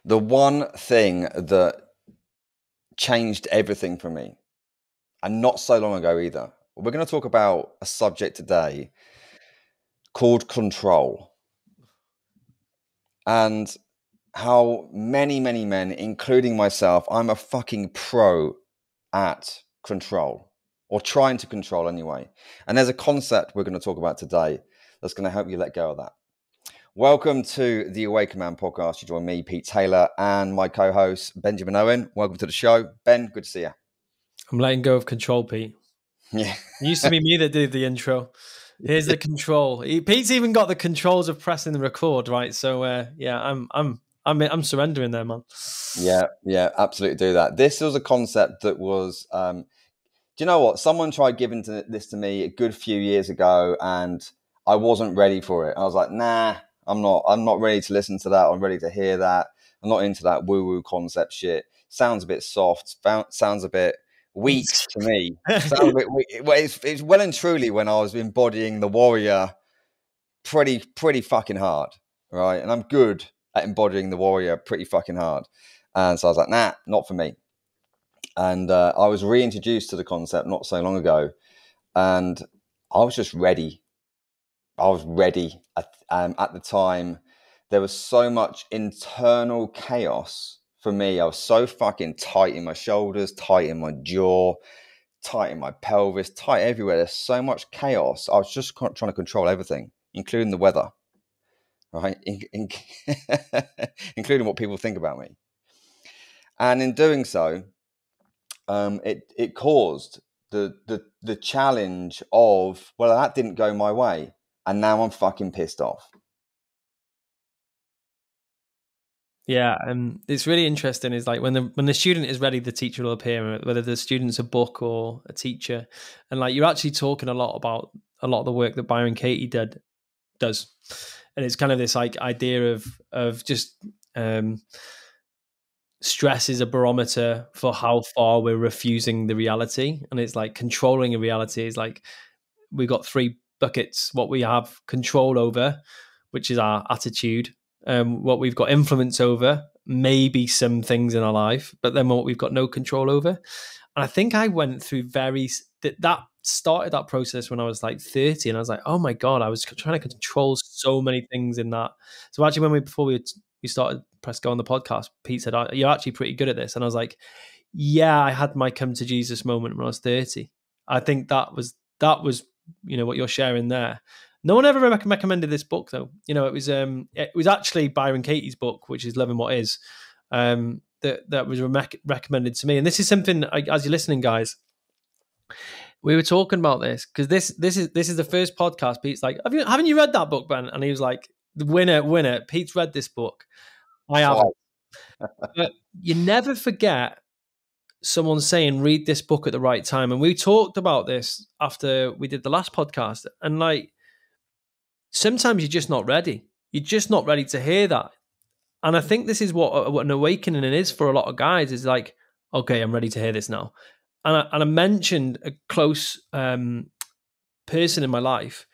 The one thing that changed everything for me, and not so long ago either. We're going to talk about a subject today called control, and how many men, including myself, I'm a fucking pro at control, or trying to control anyway. And there's a concept we're going to talk about today that's going to help you let go of that. Welcome to the Awaken Man podcast. You join me, Pete Taylor, and my co-host, Benjamin Owen. Welcome to the show. Ben, good to see you. I'm letting go of control, Pete. Yeah. It used to be me that did the intro. Here's the control. Pete's even got the controls of pressing the record, right? So I'm surrendering there, man. Yeah, absolutely do that. This was a concept that was, do you know what? Someone tried giving this to me a good few years ago, and I wasn't ready for it. I was like, nah, I'm not ready to listen to that. I'm ready to hear that. I'm not into that woo-woo concept shit. Sounds a bit soft. Sounds a bit weak to me. Sounds a bit weak. Well, it's well and truly when I was embodying the warrior pretty fucking hard, right? And I'm good at embodying the warrior pretty fucking hard. And so I was like, nah, not for me. And I was reintroduced to the concept not so long ago, and I was just ready. I was ready at the time. There was so much internal chaos for me. I was so fucking tight in my shoulders, tight in my jaw, tight in my pelvis, tight everywhere. There's so much chaos. I was just trying to control everything, including the weather, right? Including what people think about me. And in doing so, it caused the challenge of, well, that didn't go my way, and now I'm fucking pissed off. Yeah, and it's really interesting. Is like when the student is ready, the teacher will appear. Whether the student's a book or a teacher, and like you're actually talking a lot about a lot of the work that Byron Katie does, and it's kind of this like idea of just stress is a barometer for how far we're refusing the reality, and it's like controlling a reality is like we've got three buckets: what we have control over, which is our attitude. What we've got influence over, maybe some things in our life, but then what we've got no control over. And I think I went through that started that process when I was like 30, and I was like, oh my God, I was trying to control so many things in that. So actually, before we started press go on the podcast, Pete said, you're actually pretty good at this. And I was like, yeah, I had my come to Jesus moment when I was 30. I think that was, what you're sharing there. No one ever recommended this book, though. It was actually Byron Katie's book, which is Loving What Is, that was recommended to me. And this is something, as you're listening, guys, we were talking about this because this is the first podcast. Pete's like, haven't you read that book, Ben? And he was like, the winner. Pete's read this book. I haven't. But you never forget someone saying, read this book at the right time. And we talked about this after we did the last podcast. And like, sometimes you're just not ready. You're just not ready to hear that. And I think this is what an awakening is for a lot of guys, is like, okay, I'm ready to hear this now. And I mentioned a close person in my life,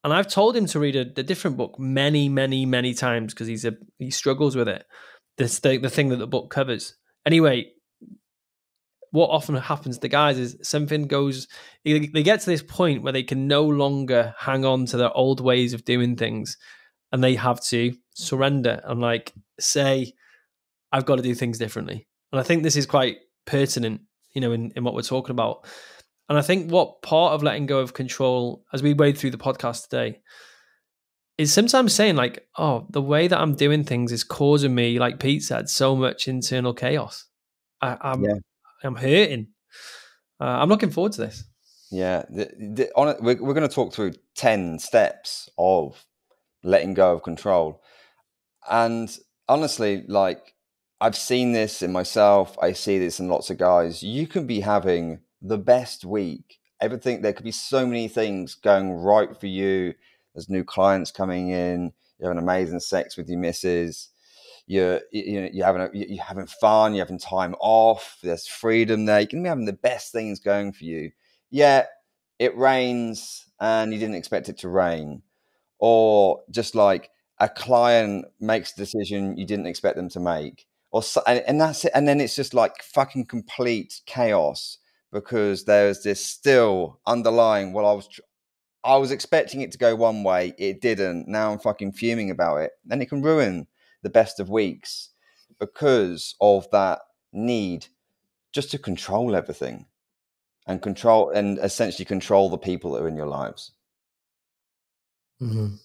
and I've told him to read a different book many times because he struggles with it. The thing that the book covers. Anyway, what often happens to guys is something goes, they get to this point where they can no longer hang on to their old ways of doing things, and they have to surrender and like say, I've got to do things differently. And I think this is quite pertinent, in what we're talking about. And I think what part of letting go of control, as we wade through the podcast today, is sometimes saying like, oh, the way that I'm doing things is causing me, like Pete said, so much internal chaos. I'm hurting. I'm looking forward to this. Yeah, we're going to talk through 10 steps of letting go of control. And honestly, like, I've seen this in myself. I see this in lots of guys. You can be having the best week. Everything, there could be so many things going right for you. There's new clients coming in. You're having amazing sex with your missus. You're having fun. You're having time off. There's freedom there. You can be having the best things going for you. Yeah, it rains and you didn't expect it to rain. Or just like a client makes a decision you didn't expect them to make, or so, and that's it. And then it's just like fucking complete chaos because there's this still underlying. Well, I was expecting it to go one way, it didn't. Now I'm fucking fuming about it, and it can ruin the best of weeks because of that need just to control everything and essentially control the people that are in your lives. Mm-hmm.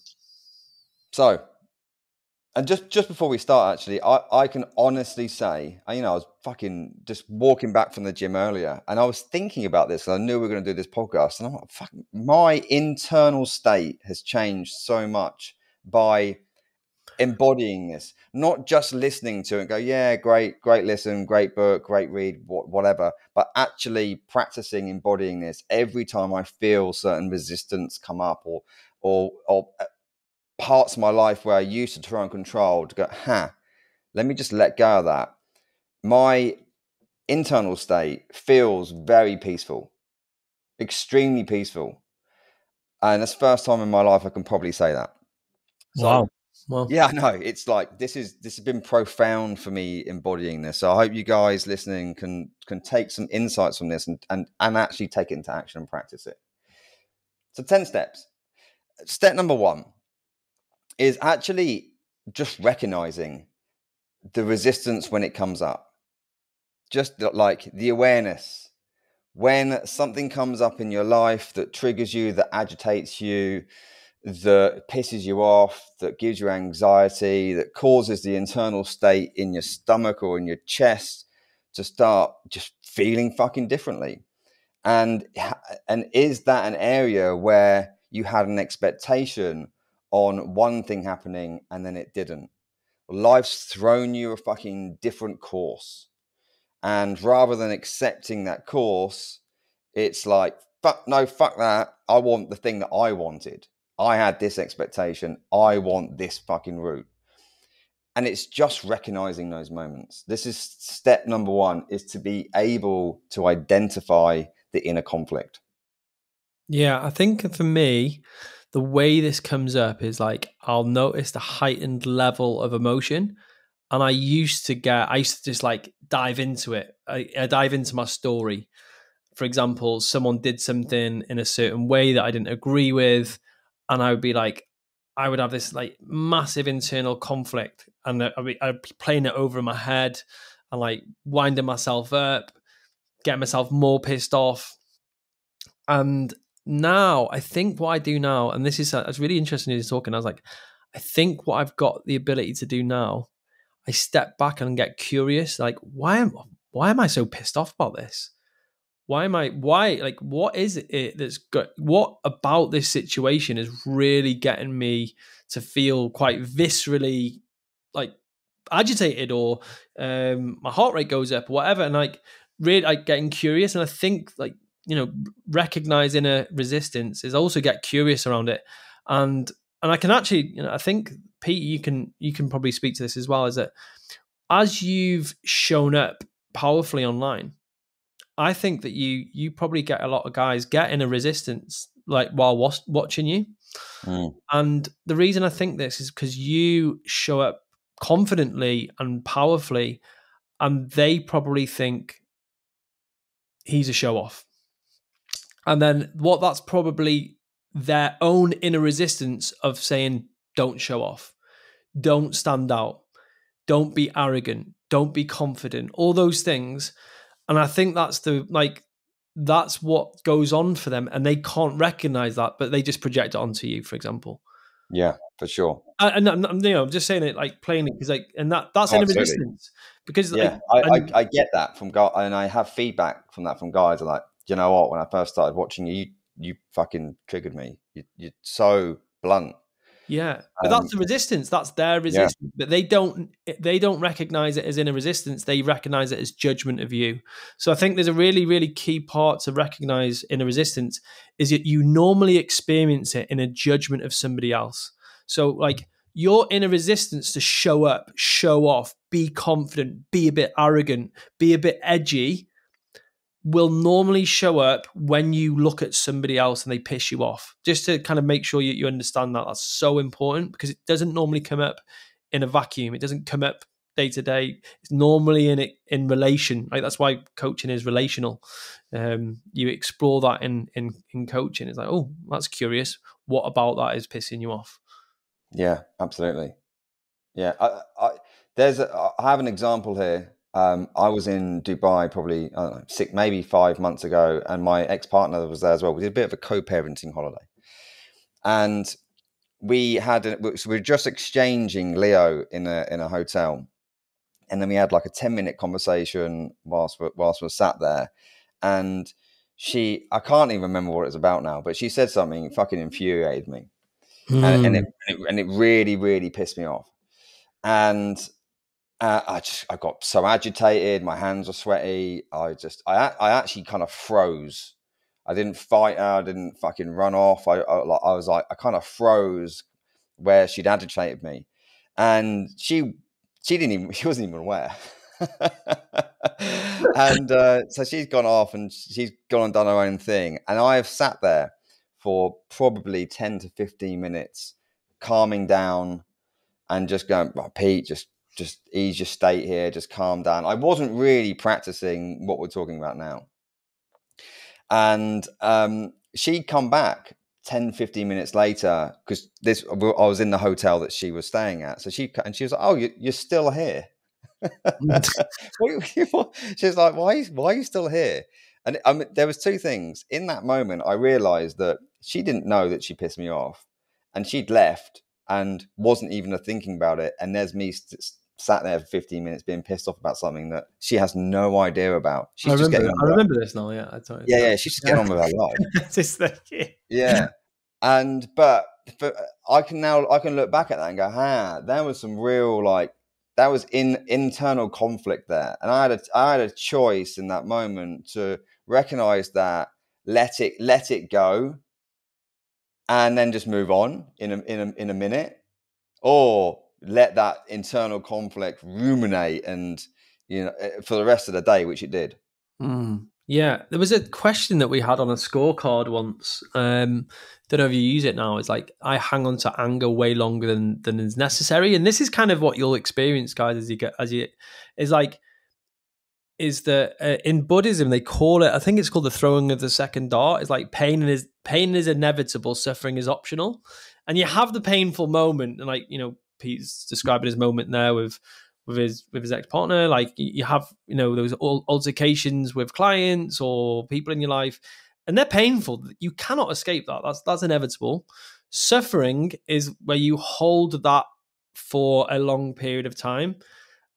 So, and just before we start, actually, I can honestly say, I was fucking just walking back from the gym earlier, and I was thinking about this. I knew we were going to do this podcast, and I'm like, fuck, my internal state has changed so much by embodying this, not just listening to it and go, yeah, great listen, great book, great read, whatever, but actually practicing embodying this every time I feel certain resistance come up or parts of my life where I used to try and control, to go, let me just let go of that. My internal state feels very peaceful, extremely peaceful. And that's the first time in my life I can probably say that. So, Wow. yeah, I know. It's like this has been profound for me embodying this. So I hope you guys listening can take some insights from this and actually take it into action and practice it. So 10 steps. Step number 1 is actually just recognizing the resistance when it comes up. Just like the awareness. When something comes up in your life that triggers you, that agitates you, that pisses you off, that gives you anxiety, that causes the internal state in your stomach or in your chest to start just feeling fucking differently. And is that an area where you had an expectation on one thing happening and then it didn't? Life's thrown you a fucking different course. And rather than accepting that course, it's like, fuck that. I want the thing that I wanted. I had this expectation. I want this fucking route. And it's just recognizing those moments. This is step number 1, is to be able to identify the inner conflict. Yeah, I think for me, the way this comes up is like I'll notice the heightened level of emotion. And I used to just like dive into it. I dive into my story. For example, someone did something in a certain way that I didn't agree with. And I would be like, I would have this like massive internal conflict. And I'd be playing it over in my head and like winding myself up, getting myself more pissed off. And now I think what I do now, and this is it's really interesting as you're talking, I was like, I think what I've got the ability to do now, I step back and get curious, like, why am I so pissed off about this? What is it that's good? What about this situation is really getting me to feel quite viscerally like agitated, or my heart rate goes up or whatever, and like really like getting curious. And I think like, recognizing a resistance is also get curious around it. And I can actually, I think Pete, you can probably speak to this as well, is that as you've shown up powerfully online, I think that you probably get a lot of guys getting a resistance like while watching you. And the reason I think this is because you show up confidently and powerfully, and they probably think he's a show off. And then that's probably their own inner resistance of saying, don't show off, don't stand out, don't be arrogant, don't be confident, all those things. And I think that's what goes on for them, and they can't recognize that, but they just project it onto you, for example. Yeah, for sure. And I'm just saying it like plainly because like, and that's Oh, in a absolutely. resistance because Yeah, I get that from guys, and I have feedback from that from guys. Are like, you know what? When I first started watching you fucking triggered me. You're so blunt. Yeah, but that's the resistance. That's their resistance. Yeah. But they don't recognize it as inner resistance. They recognize it as judgment of you. So I think there's a really, really key part to recognize inner resistance is that you normally experience it in a judgment of somebody else. So like your inner resistance to show up, show off, be confident, be a bit arrogant, be a bit edgy, will normally show up when you look at somebody else and they piss you off. Just to kind of make sure you understand that. That's so important, because it doesn't normally come up in a vacuum. It doesn't come up day to day. It's normally in relation. Like, that's why coaching is relational. You explore that in coaching. It's like, oh, that's curious. What about that is pissing you off? Yeah, absolutely. Yeah, I have an example here. I was in Dubai probably, I don't know, maybe 5 months ago, and my ex-partner was there as well. We did a bit of a co-parenting holiday, and we were just exchanging Leo in a hotel, and then we had like a 10-minute conversation whilst we're sat there, and I can't even remember what it's about now, but she said something fucking infuriated me, and it really, really pissed me off. And I got so agitated. My hands were sweaty. I actually kind of froze. I didn't fight her. I didn't fucking run off. I was like, I kind of froze where she'd agitated me, and she wasn't even aware. And so she's gone off and she's gone and done her own thing, and I have sat there for probably 10 to 15 minutes, calming down and just going, well, Pete, just ease your state here, just calm down. I wasn't really practicing what we're talking about now. And she'd come back 10, 15 minutes later, because I was in the hotel that she was staying at. So she was like, oh, you're still here. She's like, why are you still here? And there was two things. In that moment, I realized that she didn't know that she pissed me off, and she'd left and wasn't even thinking about it. And there's me sat there for 15 minutes being pissed off about something that she has no idea about. I remember this now. Yeah, she's just getting on with her life. Just yeah. But I can look back at that and go, there was some real, like, that was internal conflict there, and I had a choice in that moment to recognize that, let it go, and then just move on in a minute, or let that internal conflict ruminate and, for the rest of the day, which it did. Yeah, there was a question that we had on a scorecard once. Don't know if you use it now. It's like, I hang on to anger way longer than is necessary, and this is kind of what you'll experience, guys, is that in Buddhism they call it, I think it's called the throwing of the second dart. It's like pain is inevitable, suffering is optional, and you have the painful moment, and like, Pete's describing his moment there with his ex-partner. Like, you have, those altercations with clients or people in your life, and they're painful. You cannot escape that. That's inevitable. Suffering is where you hold that for a long period of time,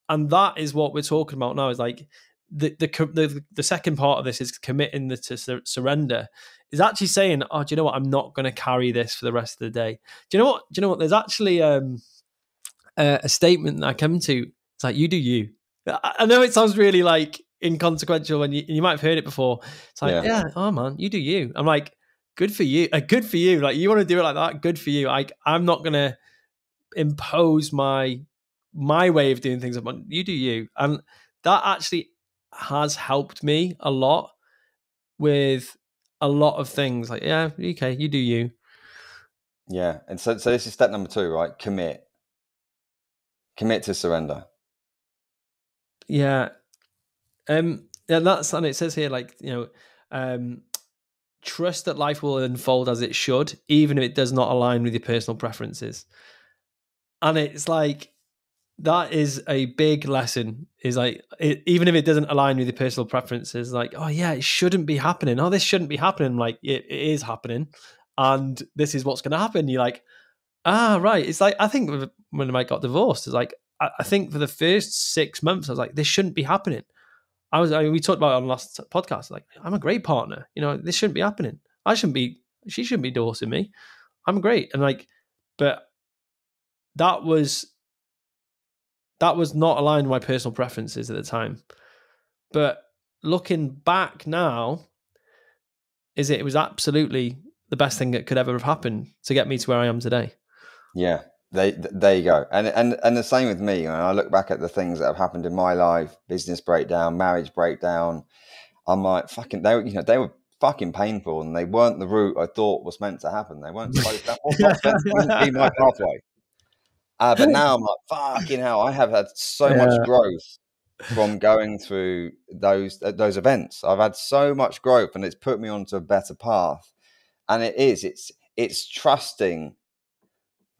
and that is what we're talking about now. Is like the second part of this is committing to surrender. Is actually saying, oh, do you know what? I'm not going to carry this for the rest of the day. Do you know what? There's actually a statement that I come to. It's like, you do you. I know it sounds really like inconsequential, and you might have heard it before. It's like, yeah, oh man, you do you. I'm like, good for you. Good for you. Like, you want to do it like that? Good for you. Like, I'm not going to impose my way of doing things upon you. Do you. And that actually has helped me a lot with a lot of things. Like, yeah, okay, you do you. Yeah. And so this is step number 2, right? Commit to surrender. Yeah. And it says here, like, trust that life will unfold as it should, even if it does not align with your personal preferences. And it's like, that is a big lesson. Is like, even if it doesn't align with your personal preferences, like, oh yeah, it shouldn't be happening. Oh, this shouldn't be happening. Like, it is happening, and this is what's going to happen. You're like, right. It's like, I think when I got divorced, it's like, I think for the first 6 months, I was like, this shouldn't be happening. We talked about it on the last podcast. Like, I'm a great partner. This shouldn't be happening. She shouldn't be divorcing me. I'm great. And like, but that was not aligned with my personal preferences at the time. But looking back now, it was absolutely the best thing that could ever have happened to get me to where I am today. Yeah, there you go. And the same with me. When I look back at the things that have happened in my life, business breakdown, marriage breakdown, I'm like, fucking, they were fucking painful, and they weren't the route I thought was meant to happen. They weren't supposed. That was not meant to be my pathway. But now I'm like, fucking hell, I have had so much Yeah. growth from going through those events. I've had so much growth, and it's put me onto a better path. And it's trusting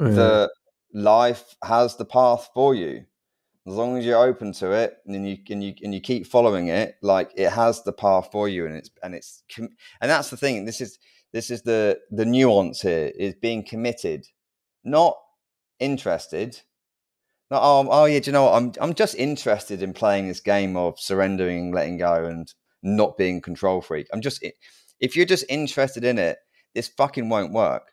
that life has the path for you. As long as you're open to it, and you keep following it, like, it has the path for you, and that's the thing. This is the nuance here, is being committed, not interested. Not, oh yeah, do you know what? I'm just interested in playing this game of surrendering, letting go, and not being a control freak. If you're just interested in it, this fucking won't work.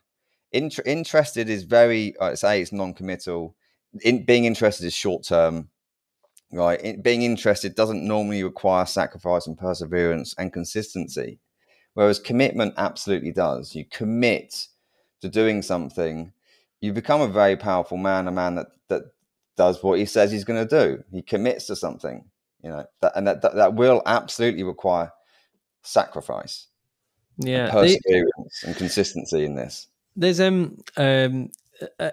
Interested is very, it's non-committal. Being interested is short term, right? Being interested doesn't normally require sacrifice and perseverance and consistency, whereas commitment absolutely does. You commit to doing something, you become a very powerful man, a man that does what he says he's going to do. He commits to something, that will absolutely require sacrifice and Yeah. perseverance and consistency in this. There's a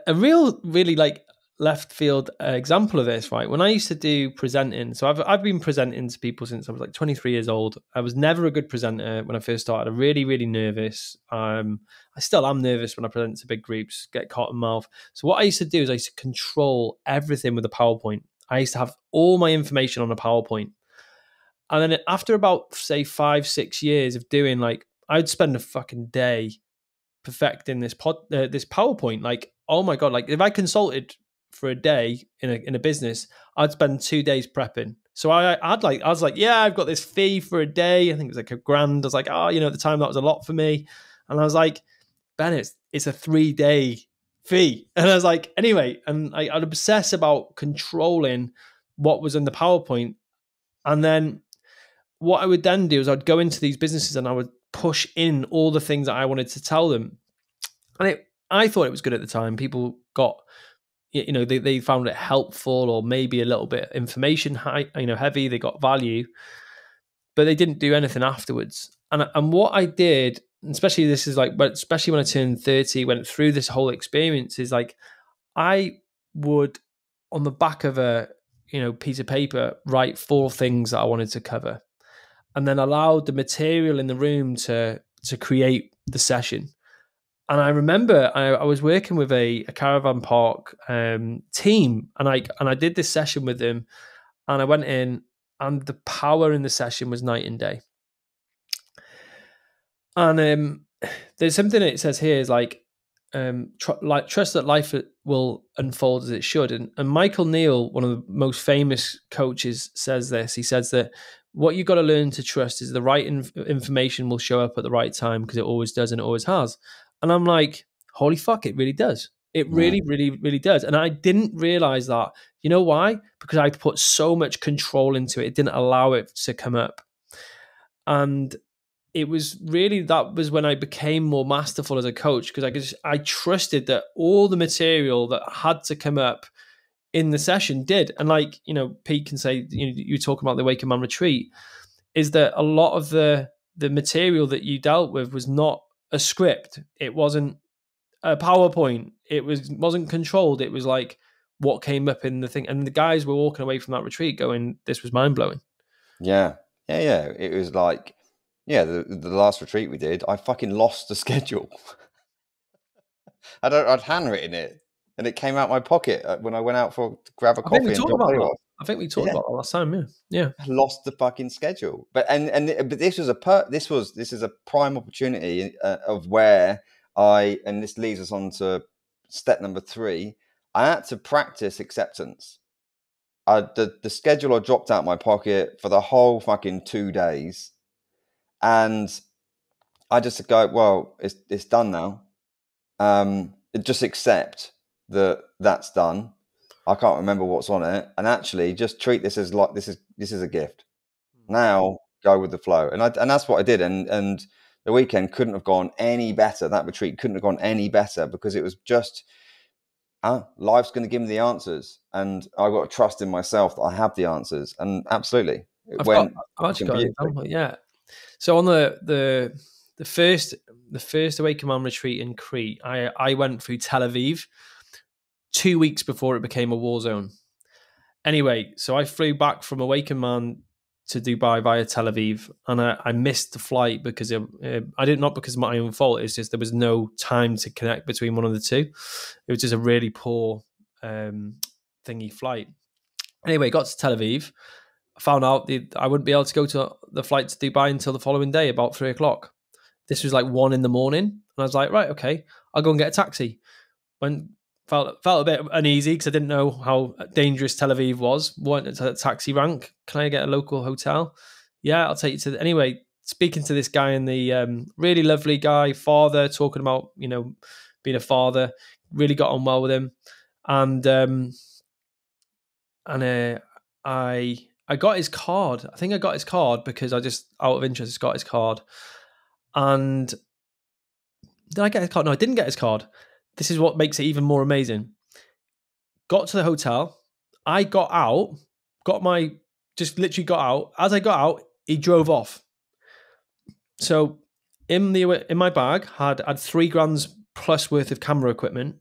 real, really like left field example of this, right? When I used to do presenting, so I've been presenting to people since I was like 23 years old. I was never a good presenter when I first started. I'm really, really nervous. I still am nervous when I present to big groups, get cotton mouth. So what I used to do is I used to control everything with a PowerPoint. I used to have all my information on a PowerPoint. And then after about, say, 5-6 years of doing, like, I'd spend a fucking day perfecting this PowerPoint. Like, oh my god, like if I consulted for a day in a business, I'd spend 2 days prepping. So I was like, yeah, I've got this fee for a day. I think it was like $1,000. I was like, at the time that was a lot for me. And I was like, Ben, it's a 3-day fee. And I was like, anyway, and I'd obsess about controlling what was in the PowerPoint. And then what I would then do is I'd go into these businesses and I would push in all the things that I wanted to tell them. And I thought it was good at the time. People got, they found it helpful, or maybe a little bit information heavy. They got value, but they didn't do anything afterwards. And what I did, especially especially when I turned 30, went through this whole experience, is like I would, on the back of a piece of paper, write 4 things that I wanted to cover, and then allowed the material in the room to create the session. And I remember I was working with a caravan park team, and I did this session with them, and I went in, and the power in the session was night and day. And there's something that it says here is like trust that life will unfold as it should. And Michael Neal, one of the most famous coaches, says this. He says that what you've got to learn to trust is the right information will show up at the right time, because it always does, and it always has. And I'm like, holy fuck, it really does. It really, really, really does. And I didn't realize that. You know why? Because I put so much control into it. It didn't allow it to come up. And it was really, that was when I became more masterful as a coach, because I trusted that all the material that had to come up in the session did. And like, Pete can say, you talk about the Awaken Man retreat, is that a lot of the material that you dealt with was not a script. It wasn't a PowerPoint. It wasn't controlled. It was like what came up in the thing. And the guys were walking away from that retreat going, this was mind blowing. Yeah. It was like, the last retreat we did, I fucking lost the schedule. I'd handwritten it, and it came out my pocket when I went out to grab a coffee. I think we talked about that last time. Yeah. I lost the fucking schedule, but this was this is a prime opportunity of where and this leads us on to step number 3. I had to practice acceptance. The schedule I dropped out my pocket for the whole fucking 2 days, and I just go, well, it's done now. Just accept that's done. I can't remember what's on it, and actually just treat this as like this is a gift. Now go with the flow, and that's what I did. And the weekend couldn't have gone any better. That retreat couldn't have gone any better, because it was just life's going to give me the answers, and I've got to trust in myself that I have the answers. And absolutely, I've actually got an example. Yeah, So on the first Awaken Man retreat in Crete, I went through Tel Aviv 2 weeks before it became a war zone. Anyway, so I flew back from Awaken Man to Dubai via Tel Aviv, and I missed the flight because I did not because of my own fault. It's just there was no time to connect between one of the two. It was just a really poor thingy flight. Anyway, got to Tel Aviv. I found out I wouldn't be able to go to the flight to Dubai until the following day, about 3:00. This was like 1 a.m. And I was like, right, okay, I'll go and get a taxi. Felt a bit uneasy because I didn't know how dangerous Tel Aviv was. Went to a taxi rank. Can I get a local hotel? Yeah, I'll take you to. Anyway, speaking to this guy in the really lovely guy, father, talking about being a father. Really got on well with him, and I got his card. I think I got his card because I just out of interest got his card. And did I get his card? No, I didn't get his card. This is what makes it even more amazing. Got to the hotel. I got out, just literally got out. As I got out, he drove off. So in my bag had 3 grand plus worth of camera equipment.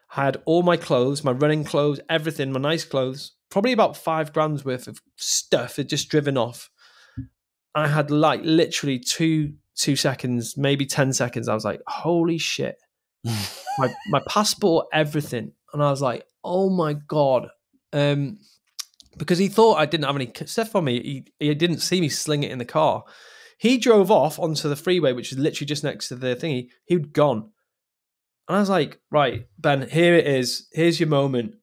Had all my clothes, my running clothes, everything, my nice clothes. Probably about 5 grand worth of stuff had just driven off. I had like literally two seconds, maybe 10 seconds. I was like, holy shit. my passport, everything. And I was like, oh my God. Because he thought I didn't have any stuff on me. He didn't see me sling it in the car. He drove off onto the freeway, which is literally just next to the thingy. He'd gone. And I was like, right, Ben, here it is. Here's your moment.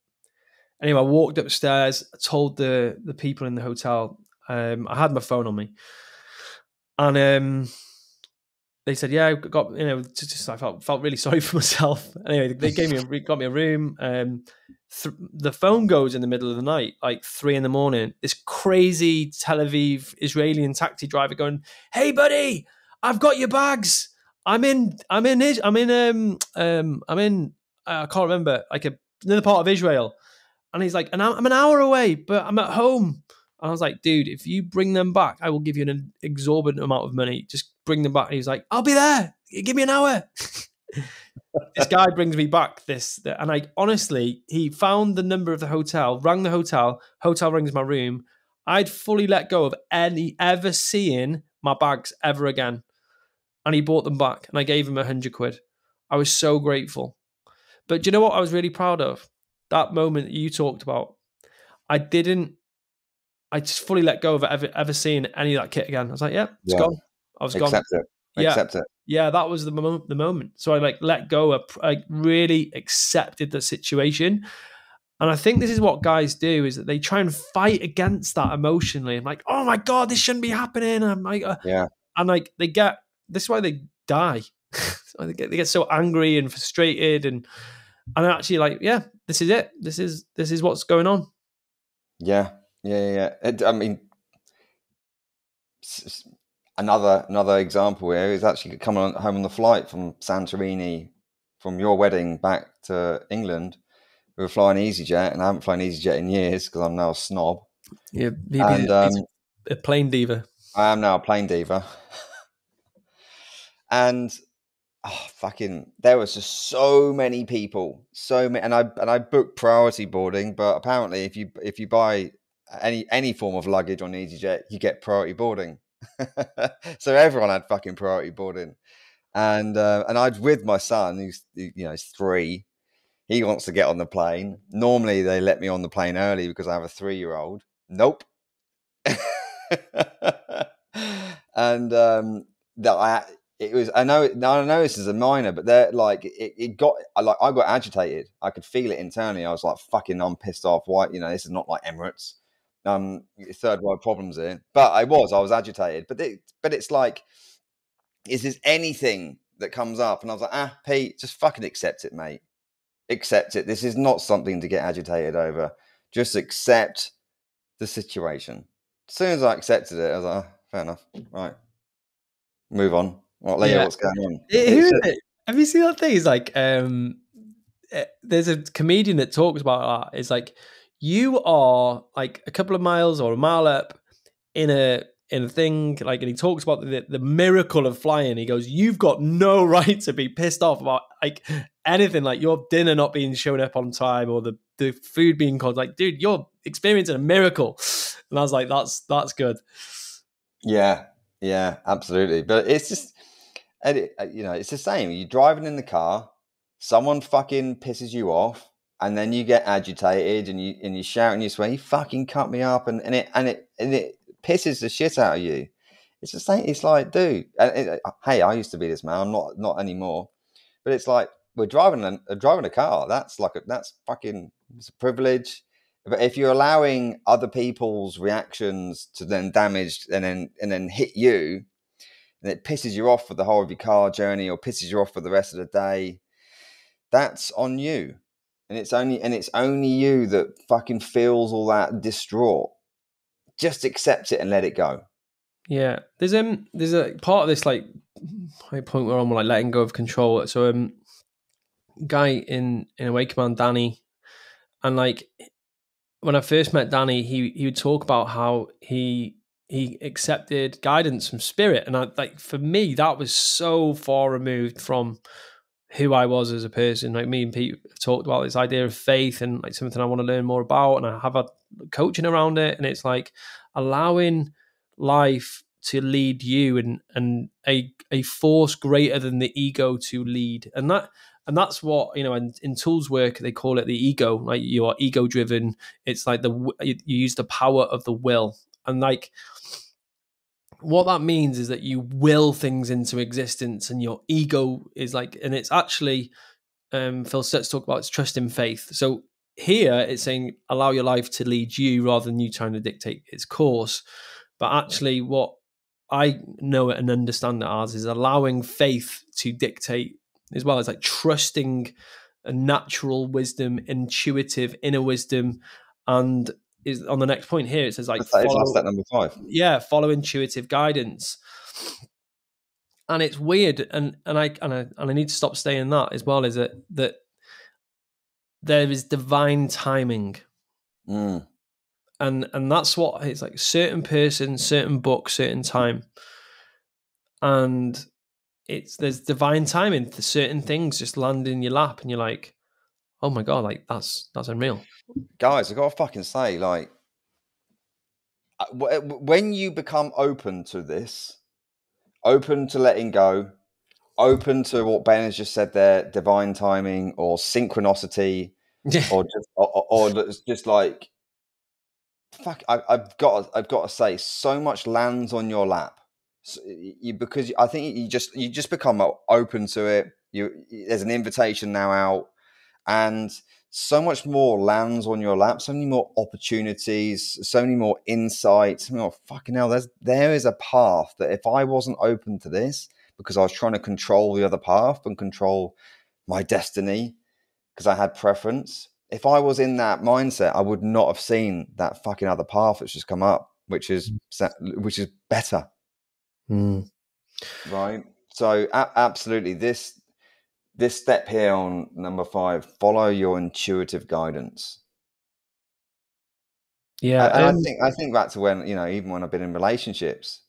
Anyway, I walked upstairs. I told the people in the hotel. I had my phone on me. And they said, yeah, got just I felt really sorry for myself. Anyway, they got me a room. The phone goes in the middle of the night, like 3 a.m. This crazy Tel Aviv Israeli taxi driver going, "Hey, buddy, I've got your bags. I can't remember, like another part of Israel." And he's like, "I'm an hour away, but I'm at home." And I was like, dude, if you bring them back, I will give you an exorbitant amount of money. Just bring them back. And he's like, I'll be there. Give me an hour. This guy brings me back and I honestly, he found the number of the hotel, rang the hotel rings my room. I'd fully let go of ever seeing my bags ever again. And he bought them back and I gave him £100. I was so grateful. But do you know what I was really proud of? That moment that you talked about. I just fully let go of ever seeing any of that kit again. I was like, yeah, it's gone. I was gone. Accept it. Yeah, that was the moment. So I let go. I really accepted the situation. And I think this is what guys do, is that they try and fight against that emotionally. I'm like, oh my God, this shouldn't be happening. And I'm like, and like this is why they die. They get so angry and frustrated and actually like, yeah, this is it. This is what's going on. Yeah. I mean, another example here is actually coming home on the flight from Santorini, from your wedding back to England. We were flying EasyJet, and I haven't flown EasyJet in years because I'm now a snob. Yeah, and a plane diva. I am now a plane diva. And there was just so many people, and I booked priority boarding, but apparently if you buy any form of luggage on EasyJet, you get priority boarding. So everyone had fucking priority boarding, and I'd with my son who's he's 3. He wants to get on the plane. Normally they let me on the plane early because I have a 3-year-old. Nope. And I know this is a minor, but they're like I got agitated. I could feel it internally. I was like, fucking, I'm pissed off. Why, this is not like Emirates. Third world problems here. But I was agitated. But it's like, is there anything that comes up? And I was like, Pete, just fucking accept it, mate. Accept it. This is not something to get agitated over. Just accept the situation. As soon as I accepted it, I was like, fair enough. Right. Move on. Well, Leo, what's going on? Who is it? Have you seen that thing? It's like, there's a comedian that talks about that. It's like, you are like a couple of miles or a mile up in a in a thing, like, and he talks about the miracle of flying. He goes, "You've got no right to be pissed off about like anything, like your dinner not being shown up on time or the food being cold. Like, dude, you're experiencing a miracle." And I was like, that's good. Yeah, yeah, absolutely. But it's just, it's the same. You're driving in the car, someone fucking pisses you off, and then you get agitated and you shout and you swear, "You fucking cut me up," and it pisses the shit out of you. It's the same. It's like, dude, hey, I used to be this man. I'm not anymore. But it's like we're driving a car. That's fucking, it's a privilege. But if you're allowing other people's reactions to then damage and then hit you, and it pisses you off for the whole of your car journey or pisses you off for the rest of the day, that's on you. And it's only you that fucking feels all that distraught. Just accept it and let it go. Yeah, there's a part of this like point where I'm like letting go of control. So guy in Awake Man, Danny, and like when I first met Danny, he would talk about how he accepted guidance from spirit, and I like, for me that was so far removed from who I was as a person. Like, me and Pete have talked about this idea of faith and like something I want to learn more about, and I have a coaching around it, and it's like allowing life to lead you and a force greater than the ego to lead. And that's what, in tools work, they call it the ego. Like, you are ego driven. It's like you use the power of the will. And like, what that means is that you will things into existence, and your ego is like, and it's actually, Phil Stutz talk about, it's trust in faith. So here it's saying allow your life to lead you rather than you trying to dictate its course. But actually what I know it and understand it as is allowing faith to dictate, as well as like trusting a natural wisdom, intuitive inner wisdom. And is on the next point here, it says like That is our follow, step number 5. follow intuitive guidance. And it's weird, and I need to stop saying that as well, is that there is divine timing. And that's what it's like, certain person, certain book, certain time. And there's divine timing for certain things just land in your lap, and you're like, oh my God, like that's unreal. Guys, I gotta fucking say, like, when you become open to this, open to letting go, open to what Ben has just said there, divine timing or synchronicity, Yeah. or just like, fuck, I've got to say, so much lands on your lap. So because I think you just become open to it. There's an invitation now out, and so much more lands on your lap. So many more opportunities, so many more insights. Fucking hell, there is a path that if I wasn't open to this, because I was trying to control the other path and control my destiny because I had preference. If I was in that mindset, I would not have seen that fucking other path that's just come up, which is better. Right. So absolutely, this step here on number 5, follow your intuitive guidance. Yeah. And I think back to when, even when I've been in relationships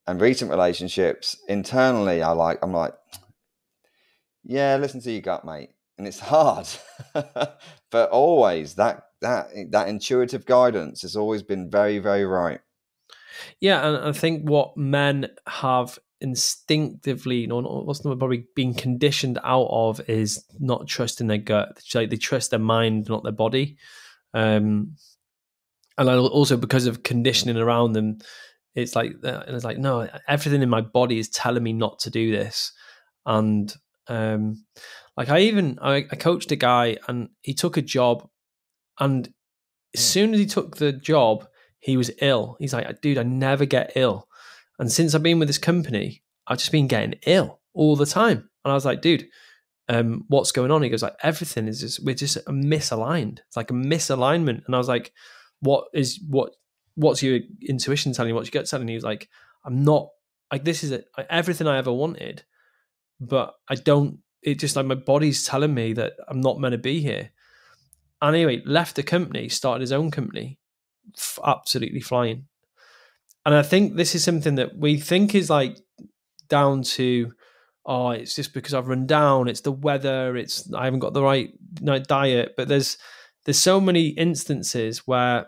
and recent relationships, internally, I'm like, yeah, listen to your gut, mate. And it's hard, but always that intuitive guidance has always been very, very right. Yeah, and I think what men have instinctively, what's probably being conditioned out of, is not trusting their gut. Like, they trust their mind, not their body. And also because of conditioning around them, it's like no, everything in my body is telling me not to do this. And like I coached a guy, and he took a job, and as soon as he took the job, he was ill. He's like, dude, I never get ill. And since I've been with this company, I've just been getting ill all the time. And I was like, dude, what's going on? He goes like, everything is just, we're just misaligned. It's like a misalignment. And I was like, what's your intuition telling you? What's your gut telling you? He was like, I'm not, like, this is everything I ever wanted, but I don't, it just like my body's telling me that I'm not meant to be here. Anyway, left the company, started his own company, absolutely flying. And I think this is something that we think is like down to, oh, it's just because I've run down, it's the weather, it's I haven't got the right diet. But there's so many instances where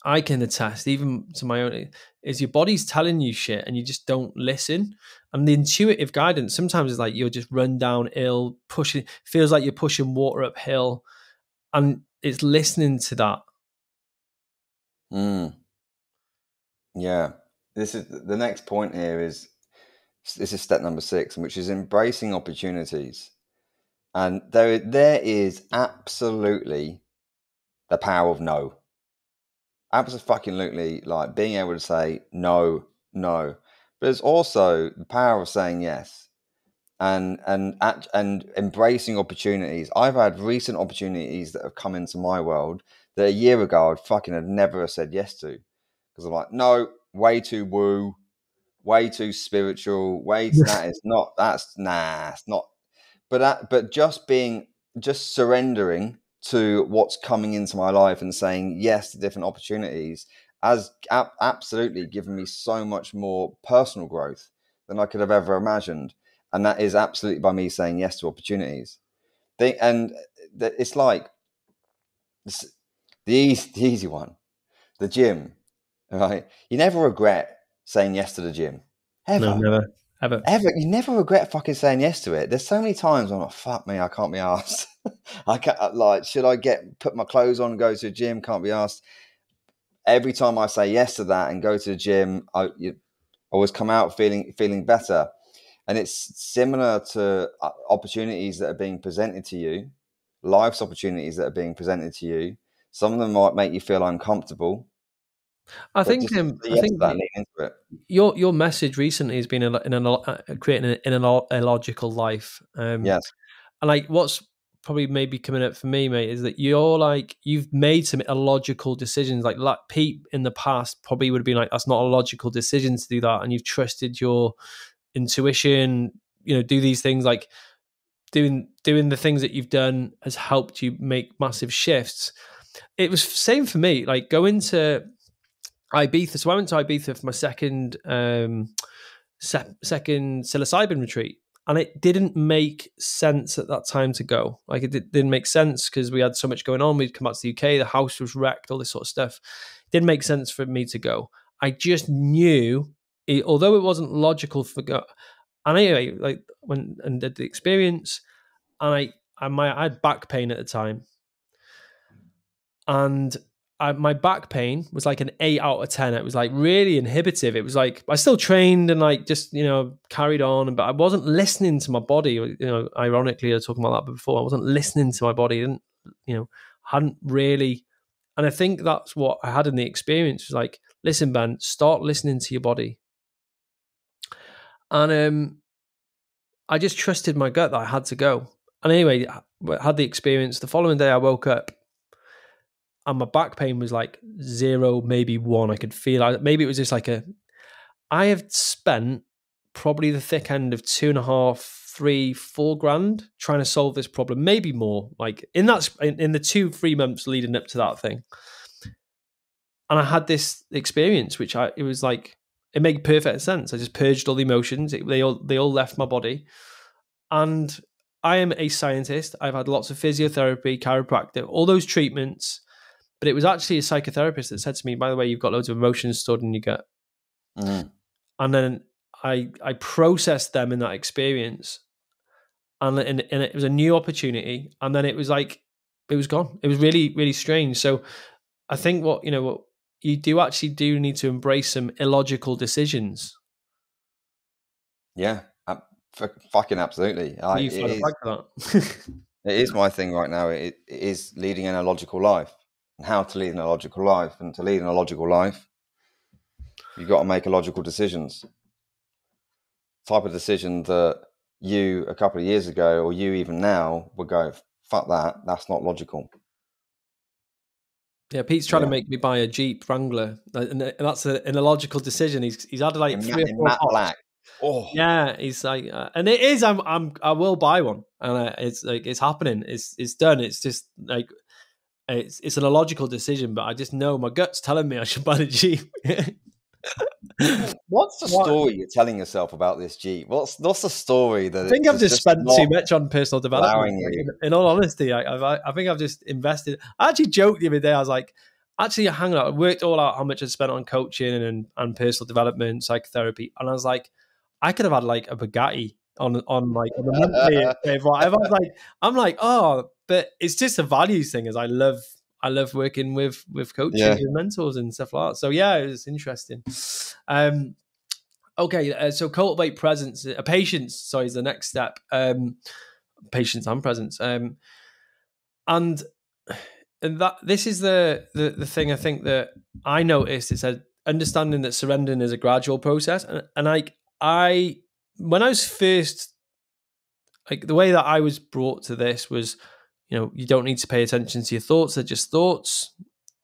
I can attest, even to my own, is your body's telling you shit and you just don't listen. And the intuitive guidance sometimes is like you're just run down ill, pushing, feels like you're pushing water uphill, and it's listening to that. Yeah. This is the next point here is this is step number 6, which is embracing opportunities. And there is absolutely the power of no. Absolutely, like being able to say no, no. But there's also the power of saying yes, and embracing opportunities. I've had recent opportunities that have come into my world that a year ago I'd fucking have never said yes to, because I'm like, no, way too woo, way too spiritual, that is not, that's nah, it's not. But just surrendering to what's coming into my life and saying yes to different opportunities has absolutely given me so much more personal growth than I could have ever imagined. And that is absolutely by me saying yes to opportunities. It's like the easy one, the gym, right? You never regret saying yes to the gym, No, ever. never, ever. You never regret fucking saying yes to it. There's so many times I'm like, fuck me, I can't be asked. I can't, like, should I put my clothes on and go to the gym? Can't be asked. Every time I say yes to that and go to the gym, you always come out feeling better. And it's similar to opportunities that are being presented to you, life's opportunities that are being presented to you. Some of them might make you feel uncomfortable, I but think just say I yes to think that and lean into it. your message recently has been creating an illogical life. Yes. And like what's probably maybe coming up for me, mate, is that you've made some illogical decisions. Like Pete in the past probably would have been like, that's not a logical decision to do that, and you've trusted your intuition. Do these things, like doing the things that you've done has helped you make massive shifts. It was same for me. Like going to Ibiza. So I went to Ibiza for my second psilocybin retreat, and it didn't make sense at that time to go. Like didn't make sense because we had so much going on. We'd come out to the UK, the house was wrecked, all this sort of stuff. It didn't make sense for me to go. I just knew, although it wasn't logical for go. And anyway, like when and did the experience, and I had back pain at the time, and my back pain was like an 8 out of 10. It was like really inhibitive. It was like I still trained and like just carried on, but I wasn't listening to my body. Ironically, I was talking about that before. I wasn't listening to my body. I didn't, hadn't really. And I think that's what I had in the experience. Was like, listen, Ben, start listening to your body. And I just trusted my gut that I had to go. And anyway, I had the experience. The following day, I woke up and my back pain was like 0, maybe 1. I could feel it. Maybe it was just like I have spent probably the thick end of 2.5, 3, 4 grand trying to solve this problem, maybe more. Like in the 2-3 months leading up to that thing, and I had this experience, which it was like it made perfect sense. I just purged all the emotions. They all left my body, and I am a scientist. I've had lots of physiotherapy, chiropractic, all those treatments. But it was actually a psychotherapist that said to me, by the way, you've got loads of emotions stored in your gut. Mm. And then I processed them in that experience. And it was a new opportunity. And then it was like, it was gone. It was really, really strange. So I think what you do need to embrace some illogical decisions. Yeah, fucking absolutely. You find a flag for that. It is my thing right now. It is leading an illogical life, and how to lead an illogical life. And to lead an illogical life, you've got to make illogical decisions. Type of decision that you a couple of years ago, or you even now, would go, fuck that. That's not logical. Yeah, Pete's trying to make me buy a Jeep Wrangler, and that's an illogical decision. He's had like 3 or 4 matte black. Oh yeah, he's like, and it is. I will buy one, and it's like it's happening. It's done. It's just like it's an illogical decision, but I just know my gut's telling me I should buy the Jeep. What's the What? story you're telling yourself about this Jeep? What's the story that I think I've it's just just spent too not much on personal development. allowing Like, you? in all honesty, I think I've just invested. I actually joked the other day. I was like, actually, hang on. I worked all out how much I spent on coaching and personal development, psychotherapy, and I was like, I could have had like a Bugatti on the monthly. If I was like, I'm like, oh, but it's just a values thing. As I love working with coaches Yeah, and mentors and stuff like that. So yeah, it was interesting. Um, Okay, so cultivate presence, patience. Sorry, is the next step. Patience and presence. And that this is the thing I think that I noticed. It said understanding that surrendering is a gradual process, and I when I was first like the way that I was brought to this was, you don't need to pay attention to your thoughts; they're just thoughts.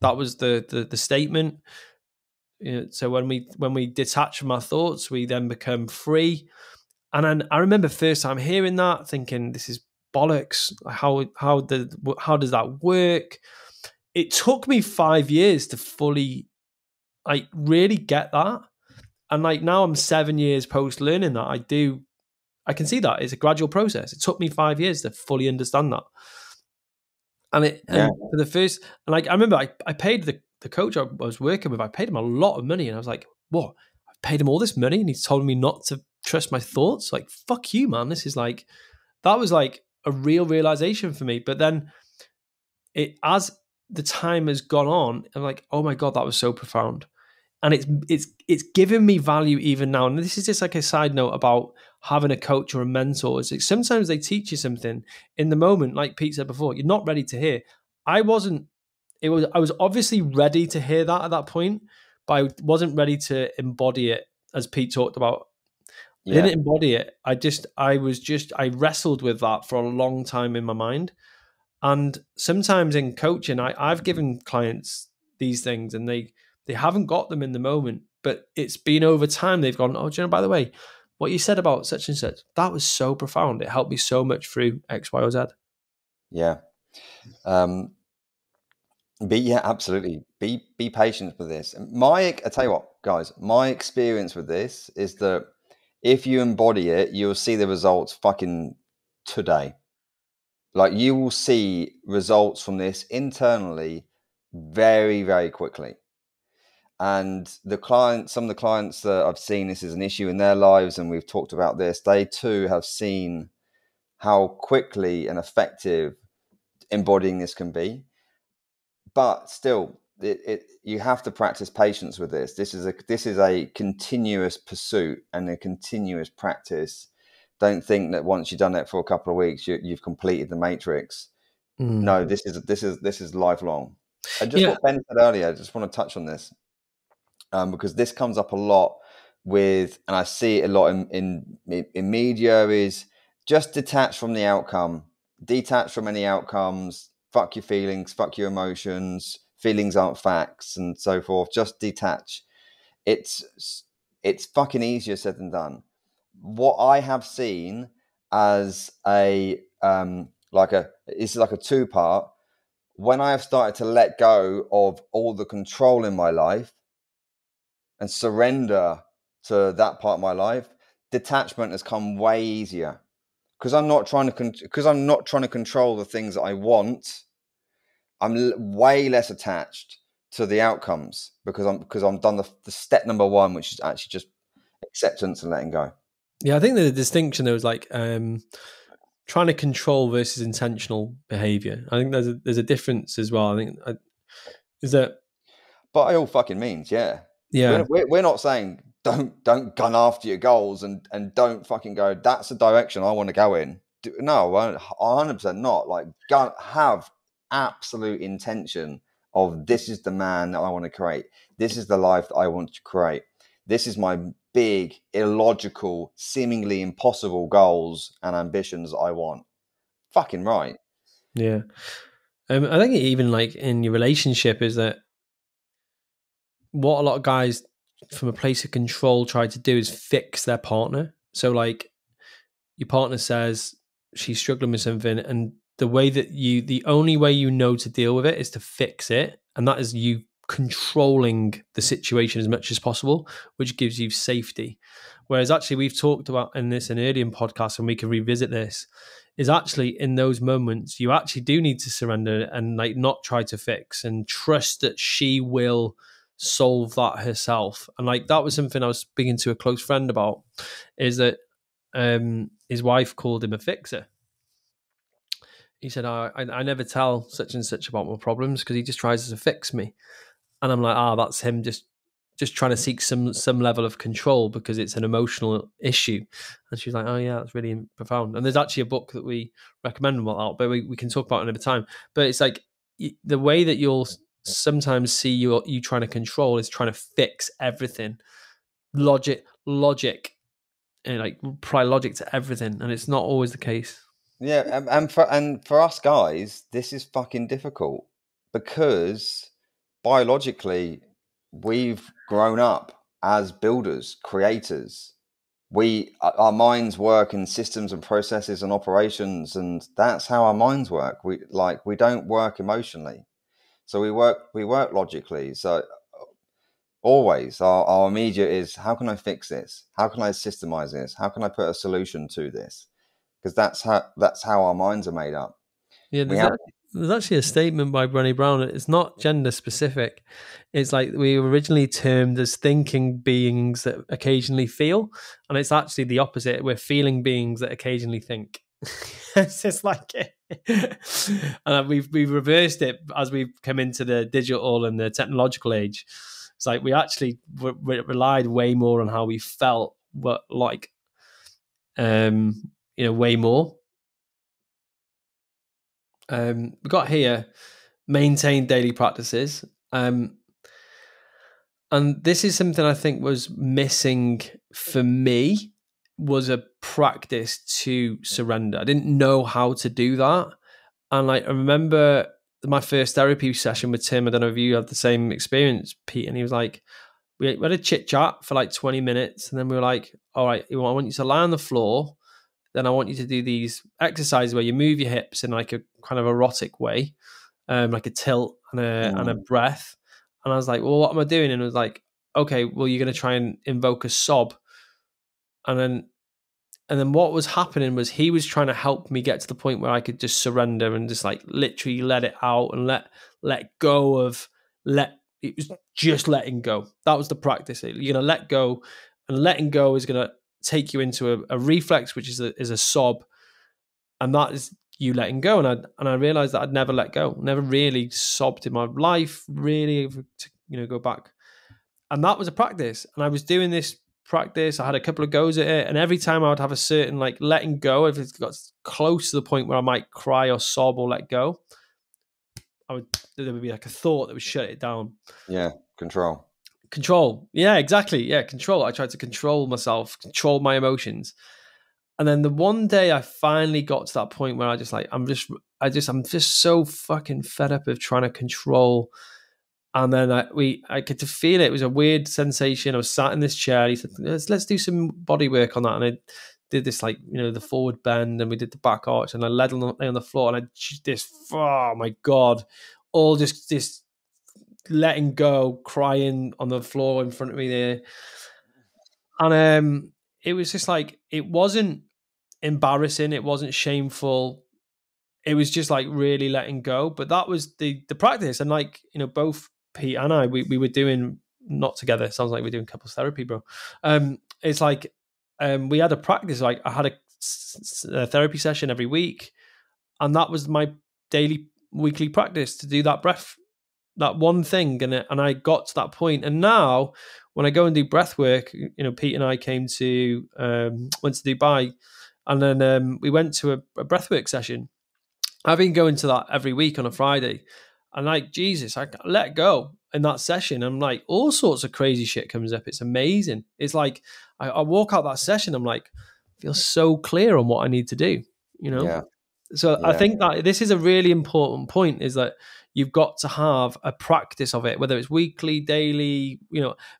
That was the statement. So when we detach from our thoughts, we then become free. And then I remember first time hearing that, thinking this is bollocks. How does that work? It took me 5 years to fully like really get that. And like now I'm 7 years post learning that I can see that it's a gradual process. It took me 5 years to fully understand that. And yeah, for the first, and like I remember I paid the coach I was working with, I paid him a lot of money, and I was like, what? I've paid him all this money and he's told me not to trust my thoughts? Like, fuck you, man. This is like, that was like a real realization for me. But then as the time has gone on, I'm like, oh my God, that was so profound. And it's given me value even now. And this is just like a side note about having a coach or a mentor. Is like sometimes they teach you something in the moment, like Pete said before, you're not ready to hear. I wasn't. I was obviously ready to hear that at that point, but I wasn't ready to embody it, as Pete talked about. I yeah, didn't embody it. I wrestled with that for a long time in my mind. And sometimes in coaching, I've given clients these things and they haven't got them in the moment, but it's been over time. They've gone, oh, do you know, by the way, what you said about such and such, that was so profound. It helped me so much through X, Y, or Z. yeah. Um, yeah, absolutely. Be patient with this. I tell you what, guys, my experience with this is that if you embody it, you'll see the results fucking today. Like you will see results from this internally very, very quickly. And some of the clients that I've seen, this is an issue in their lives, and we've talked about this, they too have seen how quickly and effective embodying this can be. But still, you have to practice patience with this. This is a continuous pursuit and a continuous practice. Don't think that once you've done it for a couple of weeks, you've completed the matrix. Mm. No, this is lifelong. And just Yeah. what Ben said earlier, I just want to touch on this because this comes up a lot and I see it a lot in media, is just detach from the outcome, detach from any outcomes, fuck your feelings, fuck your emotions, feelings aren't facts, and so forth. Just detach. It's fucking easier said than done. What I have seen as it's like a two part. When I have started to let go of all the control in my life and surrender to that part of my life, detachment has come way easier because I'm not trying to control the things that I want. I'm way less attached to the outcomes because I'm done the step number one, which is actually just acceptance and letting go. Yeah. I think the distinction there was like trying to control versus intentional behavior. I think there's a difference as well. Is that, By all fucking means, yeah. yeah. We're not saying don't gun after your goals and don't fucking go, that's the direction I want to go in. No, 100% not. Like, have absolute intention of this is the man that I want to create. This is the life that I want to create. This is my big, illogical, seemingly impossible goals and ambitions I want. Fucking right. Yeah. I think even like in your relationship is that what a lot of guys from a place of control try to do is fix their partner. So like your partner says she's struggling with something, and the only way you know to deal with it is to fix it, and that is you controlling the situation as much as possible, which gives you safety. Whereas actually we've talked about in this in earlier podcasts, and we can revisit this, is actually in those moments you actually do need to surrender and like not try to fix and trust that she will solve that herself. And like that was something I was speaking to a close friend about, is that his wife called him a fixer. He said, I never tell such and such about my problems because he just tries to fix me. And I'm like, that's him just trying to seek some level of control because it's an emotional issue. And she's like, oh yeah, that's really profound. And there's actually a book that we recommend about that, but we can talk about it another time. But it's like the way that you'll sometimes see you trying to control is trying to fix everything. Logic, and like apply logic to everything, and it's not always the case. Yeah, and for us guys, this is fucking difficult because biologically we've grown up as builders, creators. Our minds work in systems and processes and operations, and that's how our minds work. We don't work emotionally, so we work logically. So always our immediate is, how can I fix this? How can I systemize this? How can I put a solution to this? Because that's how our minds are made up. Yeah, there's actually a statement by Brené Brown. It's not gender specific. It's like we were originally termed as thinking beings that occasionally feel, and it's actually the opposite. We're feeling beings that occasionally think. It's just like and we've reversed it as we've come into the digital and the technological age. It's like we actually relied way more on how we felt, but like way more. We got here, maintain daily practices. And this is something I think was missing for me, was a practice to surrender. I didn't know how to do that. And like, I remember my first therapy session with Tim. I don't know if you had the same experience, Pete. And he was like, we had a chit chat for like 20 minutes. And then we were like, all right, I want you to lie on the floor. Then I want you to do these exercises where you move your hips in like a kind of erotic way, like a tilt and a breath. And I was like, well, what am I doing? And it was like, okay, well, you're going to try and invoke a sob. And then what was happening was he was trying to help me get to the point where I could just surrender and just like literally let it out and let go of it was just letting go. That was the practice. You're going to let go, and letting go is going to take you into a reflex, which is a sob, and that is you letting go. And I realized that I'd never let go, never really sobbed in my life, really, to go back. And that was a practice. And I was doing this practice. I had a couple of goes at it, and every time I would have a certain like letting go, if it got close to the point where I might cry or sob or let go, there would be like a thought that would shut it down. Yeah, Control. Yeah, exactly. Yeah, control. I tried to control myself, control my emotions. And then the one day I finally got to that point where I just like, I'm just so fucking fed up of trying to control. And then I get to feel it. It was a weird sensation. I was sat in this chair. And he said, let's do some body work on that. And I did this like, the forward bend, and we did the back arch, and I lay on the floor, and oh my God, all just this letting go, crying on the floor in front of me there. And it was just like, it wasn't embarrassing, it wasn't shameful, it was just like really letting go. But that was the practice. And like, both Pete and I, we were doing, not together, it sounds like we're doing couples therapy, bro. It's like we had a practice. Like I had a therapy session every week, and that was my weekly practice to do that breath, that one thing. And I got to that point. And now when I go and do breath work, Pete and I went to Dubai, and then we went to a breathwork session. I've been going to that every week on a Friday, and like, Jesus, I let go in that session. I'm like, all sorts of crazy shit comes up. It's amazing. It's like, I walk out that session, I'm like, I feel so clear on what I need to do, Yeah. So I think that this is a really important point, is that you've got to have a practice of it, whether it's weekly, daily.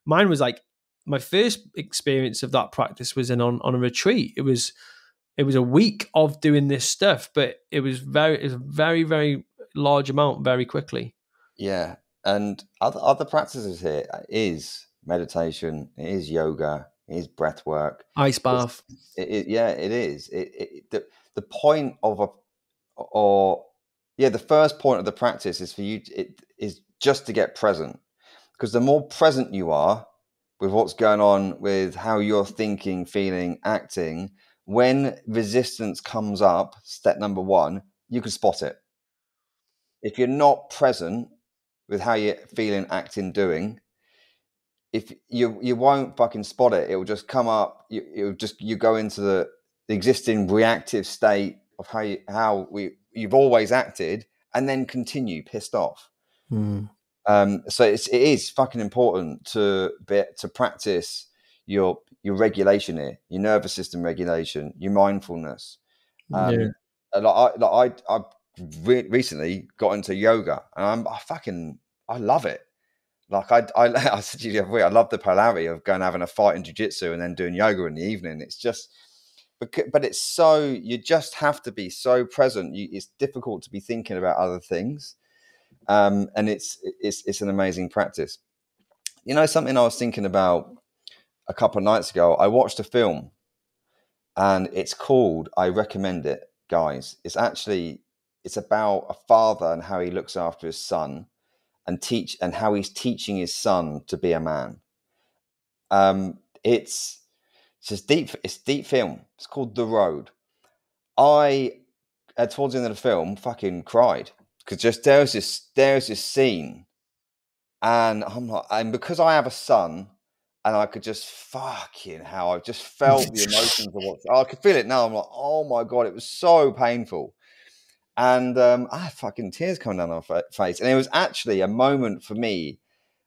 Mine was like, my first experience of that practice was on a retreat. It was a week of doing this stuff, but it was a very, very large amount very quickly. Yeah. And other practices here is meditation, it is yoga, it is breath work. Ice bath. Yeah, it is. The point of the first point of the practice is for you. It is just to get present, because the more present you are with what's going on, with how you're thinking, feeling, acting, when resistance comes up, step number one, you can spot it. If you're not present with how you're feeling, acting, doing, if you won't fucking spot it, it will just come up. You go into the existing reactive state of you've always acted, and then continue pissed off. So it is fucking important to practice your regulation here, your nervous system regulation, your mindfulness. Yeah. I recently got into yoga, and I love it. Like I said to you the other week, I love the polarity of going having a fight in jiu-jitsu and then doing yoga in the evening. It's just, but it's so, you just have to be so present. It's difficult to be thinking about other things, and it's an amazing practice. You know, something I was thinking about a couple of nights ago. I watched a film, and it's called. I recommend it, guys. It's about a father and how he looks after his son, and how he's teaching his son to be a man. It's just deep. It's deep film. It's called The Road. I towards the end of the film fucking cried, because just there's this scene, and I'm like, and because I have a son, and I could just fucking how I just felt the emotions of what I could feel it now. I'm like, oh my god, it was so painful. And I had fucking tears coming down my face. And it was actually a moment for me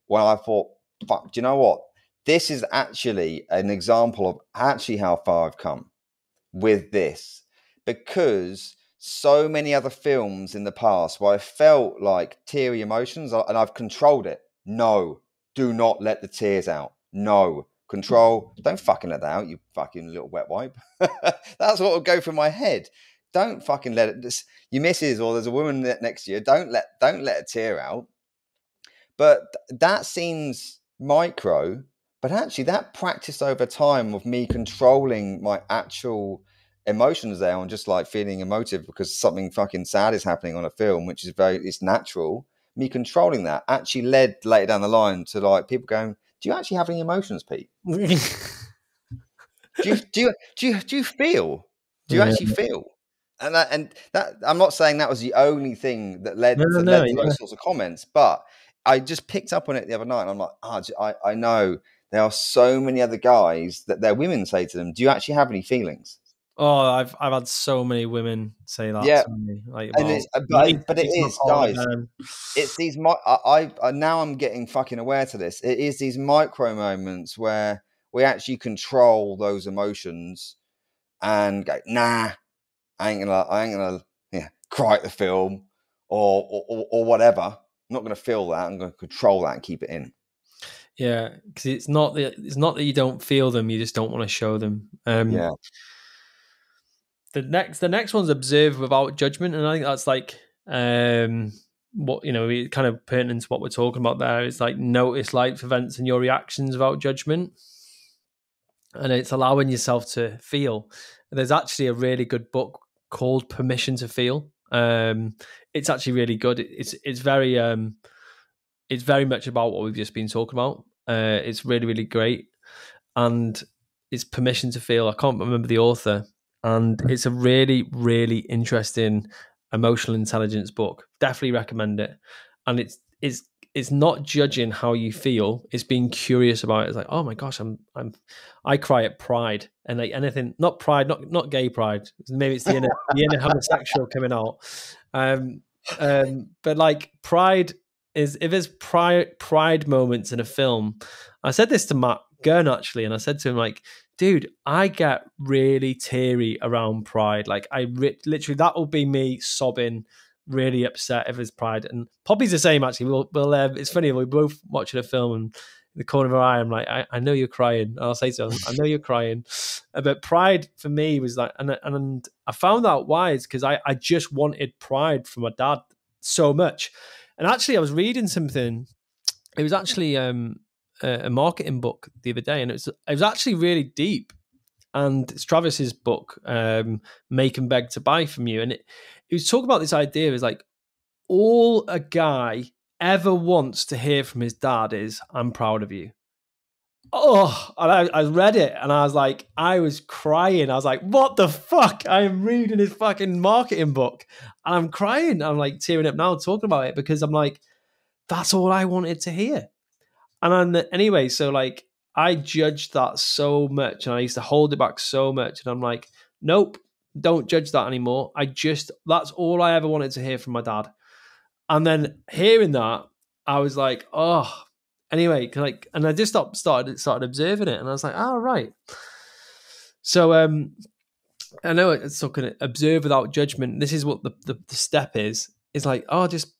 when I thought, fuck, do you know what? This is actually an example of actually how far I've come with this. Because so many other films in the past where I felt like teary emotions, and I've controlled it. No, do not let the tears out. No, control. Don't fucking let that out, you fucking little wet wipe. That's what would go through my head. Don't fucking let it. You misses, or there's a woman next to you. Don't let a tear out. But that seems micro. But actually, that practice over time of me controlling my actual emotions there, and just like feeling emotive because something fucking sad is happening on a film, which is it's natural. Me controlling that actually led later down the line to like people going, "Do you actually have any emotions, Pete? do you feel? Do you Yeah. actually feel?" And that I'm not saying that was the only thing that led to No, those sorts of comments, but I just picked up on it the other night, and I'm like, I know there are so many other guys that their women say to them, "Do you actually have any feelings?" Oh, I've had so many women say that Yeah, to me. Like, and well, it's you need to but it speak to my is, partner guys. then. It's these. I now I'm getting fucking aware to this. It is these micro moments where we actually control those emotions and go, nah, I ain't gonna cry at the film or whatever. I'm not gonna feel that. I'm gonna control that and keep it in. Yeah, because it's not that you don't feel them, you just don't want to show them. Yeah. The next one's observe without judgment, and I think that's like what kind of pertinent to what we're talking about there. It's like notice life events and your reactions without judgment, and it's allowing yourself to feel. There's actually a really good book called Permission to Feel. It's actually really good. It's very much about what we've just been talking about. It's really, really great. And it's Permission to Feel. I can't remember the author. And it's a really, really interesting emotional intelligence book. Definitely recommend it. And it's not judging how you feel. It's being curious about it. It's like, oh my gosh, I cry at pride, and like anything, not pride, not gay pride. Maybe it's the inner homosexual coming out. But like pride is, if there's pride moments in a film. I said this to Matt Gurn actually, and I said to him like, dude, I get really teary around pride. Like literally, that will be me sobbing, really upset if it's pride. And Poppy's the same actually. We'll it's funny, we're both watching a film and in the corner of our eye, I'm like, I know you're crying. And I'll say to him, I know you're crying. But pride for me was like, and I found out why. It's because I just wanted pride from my dad so much. And actually, I was reading something. It was actually a marketing book the other day, and it was actually really deep. And it's Travis's book, Make and Beg to Buy From You. And it was talking about this idea is like, all a guy ever wants to hear from his dad is, I'm proud of you. Oh, and I read it and I was like, I was crying. I was like, what the fuck? I am reading his fucking marketing book and I'm crying. I'm like tearing up now talking about it because I'm like, that's all I wanted to hear. And then, anyway, so like I judged that so much and I used to hold it back so much. And I'm like, nope, don't judge that anymore. That's all I ever wanted to hear from my dad. And then hearing that, I was like, oh, anyway, like, and I just started observing it, and I was like, oh, right. So I know it's talking observe without judgment. This is what the step is. It's like, oh, just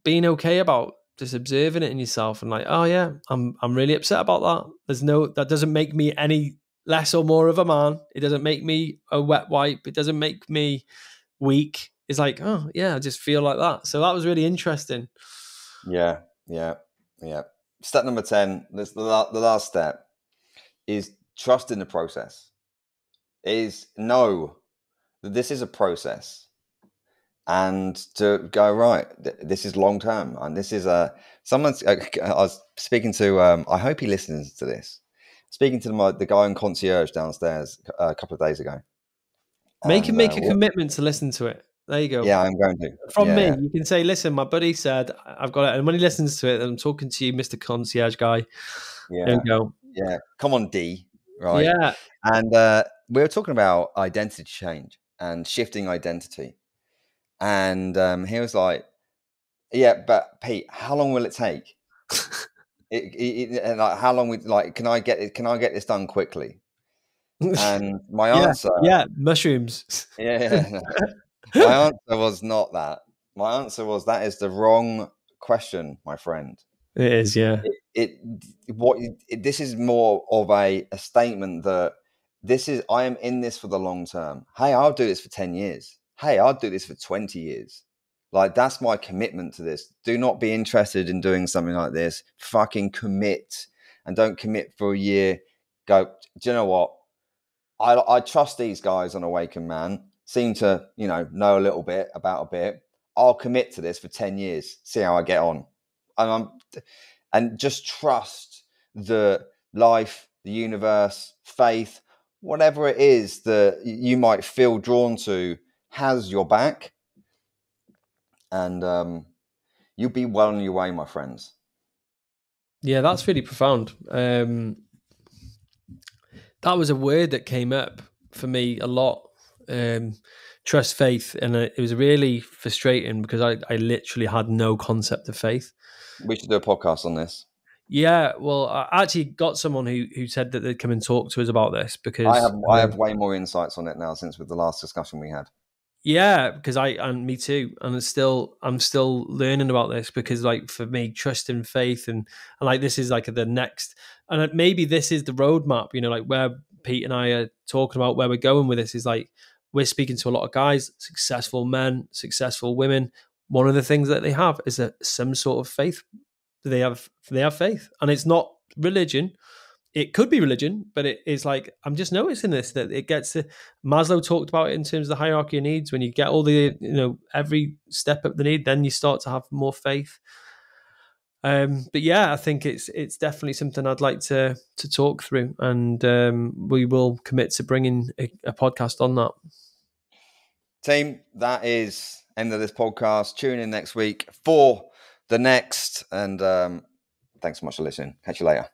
being okay about just observing it in yourself, and like, oh yeah, I'm really upset about that. That doesn't make me any less or more of a man. It doesn't make me a wet wipe. It doesn't make me weak. It's like, oh yeah, I just feel like that. So that was really interesting. Yeah. Step number 10, the last step, is trust in the process. Is know that this is a process, and to go, right, this is long term, and this is I was speaking to. I hope he listens to this. Speaking to the guy in concierge downstairs a couple of days ago. Make a commitment to listen to it. There you go. Yeah, I'm going to. From me, you can say, listen, my buddy said, I've got it. And when he listens to it, I'm talking to you, Mr. Concierge guy. Yeah. There you go. Yeah. Come on, D. Right. Yeah. And we were talking about identity change and shifting identity. And he was like, yeah, but Pete, how long will it take? And like, how long would, like, can I get this done quickly? And my answer, mushrooms. No. My answer was not that. My answer was, that is the wrong question, my friend. It is, yeah. This is more of a statement that I am in this for the long term. Hey, I'll do this for 10 years. Hey, I'll do this for 20 years. Like, that's my commitment to this. Do not be interested in doing something like this. Fucking commit, and don't commit for a year. Go, do you know what? I trust these guys on Awakened Man. Seem to, know a little bit about a bit. I'll commit to this for 10 years. See how I get on. And just trust the life, the universe, faith, whatever it is that you might feel drawn to has your back. And you'll be well on your way, my friends. Yeah, that's really profound. That was a word that came up for me a lot. Trust, faith. And it was really frustrating because I literally had no concept of faith. We should do a podcast on this. Yeah, well, I actually got someone who said that they'd come and talk to us about this because I have way more insights on it now since with the last discussion we had. Yeah, because me too, and I'm still learning about this because, like, for me, trust and faith, and like this is like the next, and maybe this is the roadmap. Like where Pete and I are talking about where we're going with this is like we're speaking to a lot of guys, successful men, successful women. One of the things that they have is some sort of faith. They have faith, and it's not religion. It could be religion, but it is like, I'm just noticing this, that it gets to, Maslow talked about it in terms of the hierarchy of needs. When you get all the, every step up the need, then you start to have more faith. But yeah, I think it's definitely something I'd like to talk through, and we will commit to bringing a podcast on that. Team, that is end of this podcast. Tune in next week for the next, and thanks so much for listening. Catch you later.